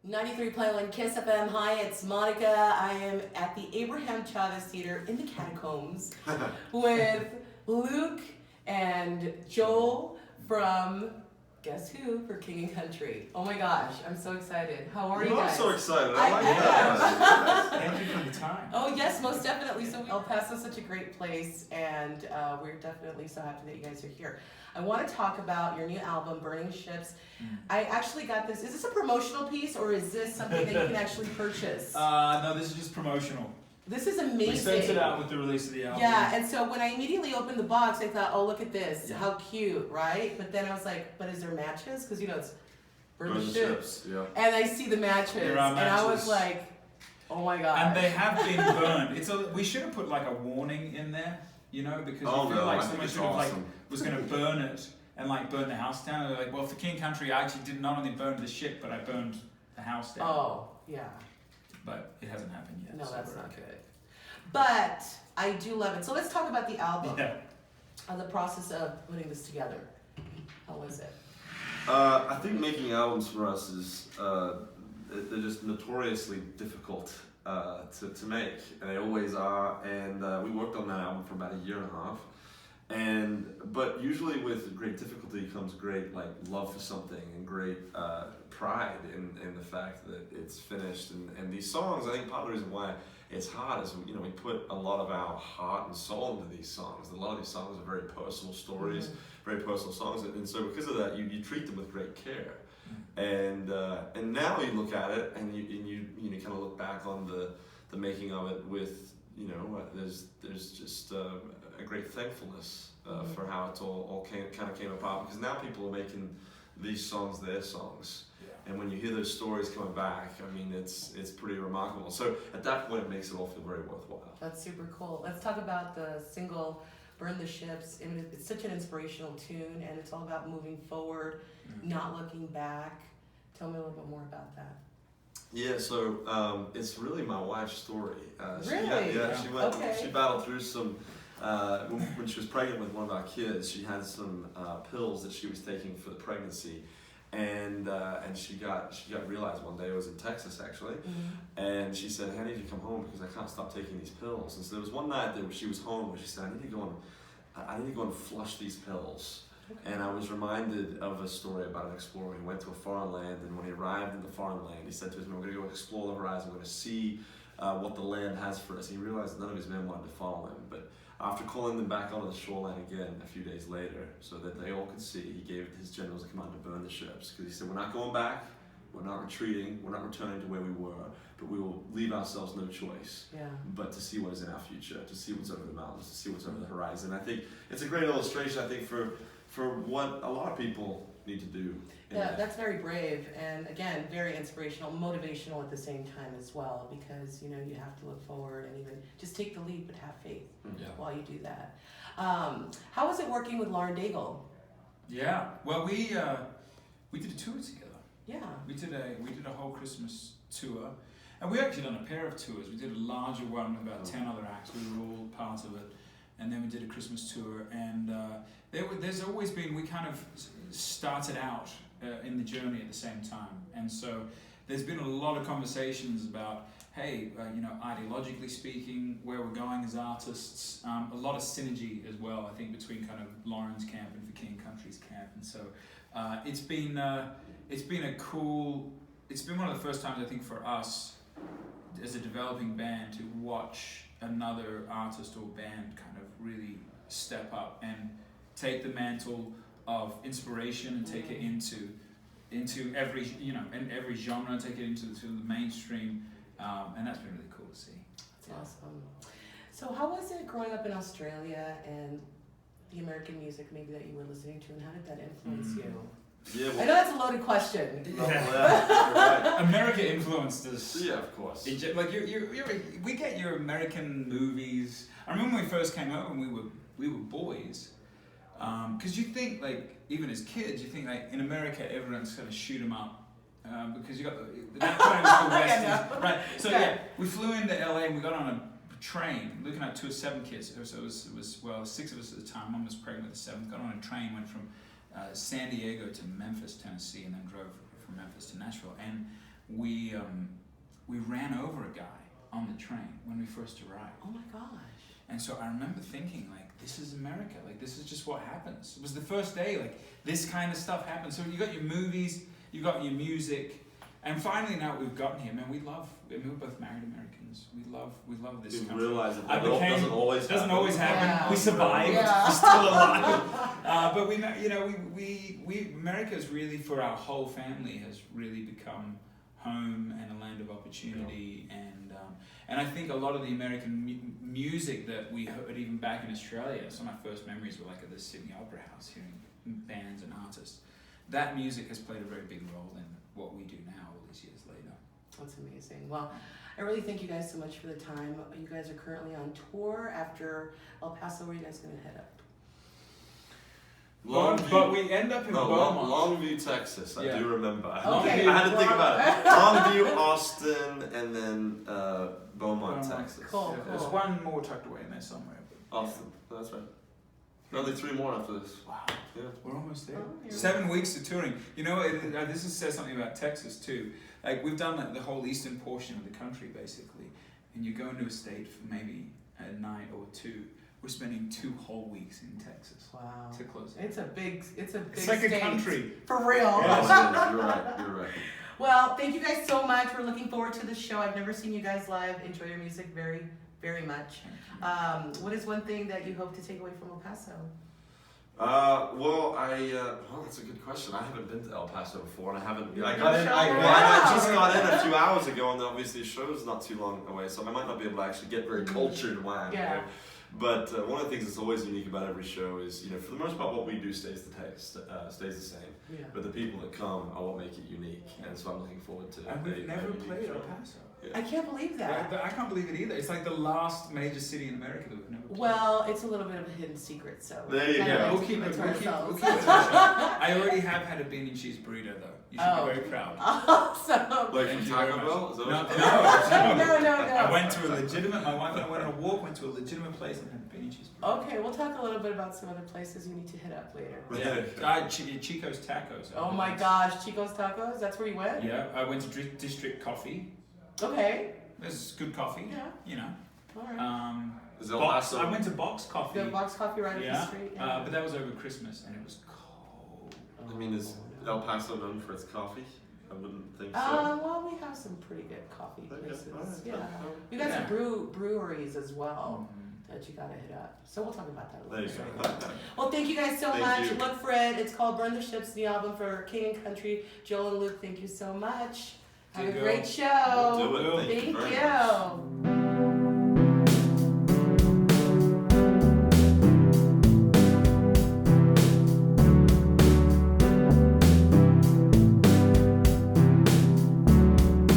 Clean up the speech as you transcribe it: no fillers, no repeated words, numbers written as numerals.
93.1 Kiss FM. Hi, it's Monica. I am at the Abraham Chavez Theater in the Catacombs with Luke and Joel from Guess Who for King and Country. Oh my gosh, I'm so excited. How are you guys? I'm so excited. I like am. that. Thank you for the time. Oh yes, most definitely. So El Paso's such a great place, and we're definitely so happy that you guys are here. I want to talk about your new album, Burning Ships. I actually got this. Is this a promotional piece, or is this something that you can actually purchase? No, this is just promotional. This is amazing. We sent it out with the release of the album. Yeah, and so when I immediately opened the box, I thought, oh, look at this. Yeah. How cute, right? But then I was like, but is there matches? Because, it's Burn the Ships. Ships, yeah. And I see the matches. There are And I was matches. like, oh my God. And they have been burned. We should have put like a warning in there, because Oh, you feel no, like I think someone it's should have awesome. was going to burn it and burn the house down. And they're like, well, for King Country, I actually did not only burn the ship, but I burned the house down. Oh, yeah. But it hasn't happened yet. No, so that's we're not okay. good. But I do love it. So let's talk about the album. Yeah. The process of putting this together. How was it? I think making albums for us is they're just notoriously difficult to make, and they always are. And we worked on that album for about a year and a half. But usually with great difficulty comes great love for something and great pride in the fact that it's finished. And these songs, I think part of the reason why it's hard is we put a lot of our heart and soul into these songs. A lot of these songs are very personal stories, very personal songs, and so because of that, you treat them with great care. And now you look at it and you kind of look back on the making of it with there's just a great thankfulness for how it all kind of came apart, because now people are making these songs their songs. And when you hear those stories coming back, I mean, it's pretty remarkable. So at that point, it makes it all feel very worthwhile. That's super cool. Let's talk about the single Burn the Ships. It's such an inspirational tune, and it's all about moving forward, not looking back. Tell me a little bit more about that. Yeah, so it's really my wife's story. Really? Yeah, she battled through some, when she was pregnant with one of our kids, she had some pills that she was taking for the pregnancy. And she got realized one day, it was in Texas actually, and she said, "Hey, I need you to come home because I can't stop taking these pills." And so there was one night that she was home where she said, I need to go and flush these pills. Okay. And I was reminded of a story about an explorer who went to a foreign land, and when he arrived in the foreign land, he said to his men, "We're going to go explore the horizon, we're going to see what the land has for us." And he realized that none of his men wanted to follow him, but after calling them back onto the shoreline again a few days later so that they all could see, he gave his generals a command to burn the ships, because he said, "We're not going back, we're not retreating, we're not returning to where we were, but we will leave ourselves no choice but to see what is in our future, to see what's over the mountains, to see what's over the horizon." I think it's a great illustration, I think, for what a lot of people need to do. Yeah, that's very brave, and again, very inspirational, motivational at the same time as well, because you have to look forward and even just take the leap, but have faith while you do that. How was it working with Lauren Daigle? Yeah, well, we did a tour together. Yeah, we did a whole Christmas tour, and we actually done a pair of tours. We did a larger one with about 10 other acts. We were all part of it. And then we did a Christmas tour, and there's always been, we kind of started out in the journey at the same time. And so there's been a lot of conversations about, hey, ideologically speaking, where we're going as artists, a lot of synergy as well, I think, between kind of Lauren's camp and for King Country's camp. And so it's been one of the first times, I think, for us as a developing band to watch another artist or band kind of really step up and take the mantle of inspiration and take it into every in every genre, take it into the mainstream, and that's been really cool to see. That's awesome. So how was it growing up in Australia and the American music maybe that you were listening to, and how did that influence you? Yeah, I know that's a loaded question. Right. America influenced us. Yeah, of course. We get your American movies. I remember when we first came out, when we were boys, because you think even as kids, you think in America everyone's gonna shoot 'em up, because you got that time was the West, right? So we flew into LA and we got on a train, looking at 2 of 7 kids. So it was 6 of us at the time. Mum was pregnant with the 7th. Got on a train, went from San Diego to Memphis, Tennessee, and then drove from Memphis to Nashville. And we ran over a guy on the train when we first arrived. Oh my gosh. And so I remember thinking, like, this is America. Like, this is just what happens. It was the first day, like, this kind of stuff happens. So you got your movies, you got your music, and finally now we've gotten here, man, we're both married Americans. We love this You country. realize that doesn't always happen. Doesn't always happen. Yeah. We survived. Yeah. We're still alive. But we America's really, for our whole family, has really become home and a land of opportunity, and I think a lot of the American music that we heard even back in Australia, some of my first memories were like at the Sydney Opera House, hearing bands and artists. That music has played a very big role in what we do now all these years later. That's amazing. Well, I really thank you guys so much for the time. You guys are currently on tour. After El Paso, where are you guys going to head up? But we end up in Beaumont. Longview, Texas. I do remember. Okay. I had to think about it. Longview, Austin, and then Beaumont, Texas. Cool. Yeah, there's one more tucked away in there somewhere. But Austin. That's right. Only 3 more after this. Wow. Yeah. We're almost there. Oh, 7 weeks of touring. You know, this says something about Texas too. Like, we've done the whole eastern portion of the country basically, and you go into a state for maybe a night or 2. We're spending 2 whole weeks in Texas. Wow. To close it. It's a big It's like state. a country. For real. Yeah, you're right. Well, thank you guys so much. We're looking forward to the show. I've never seen you guys live. Enjoy your music very, very much. What is one thing that you hope to take away from El Paso? Well, that's a good question. I haven't been to El Paso before, and I haven't. I just got in a few hours ago, and obviously the show's not too long away, so I might not be able to actually get very cultured while I'm here. But one of the things that's always unique about every show is, for the most part, what we do stays the same. Yeah. But the people that come are what make it unique, and so I'm looking forward to. And we've never unique played show. El Paso. Yeah. I can't believe that. I can't believe it either. It's like the last major city in America that we've never played. Well, it's a little bit of a hidden secret, so There you kinda go. like We'll to keep it. to We'll keep ourselves. it. I already have had a bean and cheese burrito though. You should Oh. be very proud. Awesome. Like Thank from you very Taco much. Bell? Is that No, what no. No. I went to a legitimate. My wife and I went on a walk. Went to a legitimate place and had a bean and cheese burrito. Okay, we'll talk a little bit about some other places you need to hit up later. Yeah, Chico's Tacos. Oh my gosh, Chico's Tacos, that's where you went? Yeah, I went to District Coffee. Okay. There's good coffee. Yeah. Alright. Is El Box, Paso? I went to Box Coffee. The box coffee right up the Yeah, street. but that was over Christmas and it was cold. I mean, is El Paso known for its coffee? I wouldn't think so. Well, we have some pretty good coffee Okay, places. alright, Yeah. alright. We got some Yeah. breweries as well Mhm. that you gotta hit up. So we'll talk about that a There you little go. bit. Well, thank you guys so Thank much. you. Look for it. It's called Burn the Ships, the album for King and Country. Joel and Luke, thank you so much. Have There a you great go. show. We'll do it. Thank you Thank very you. much.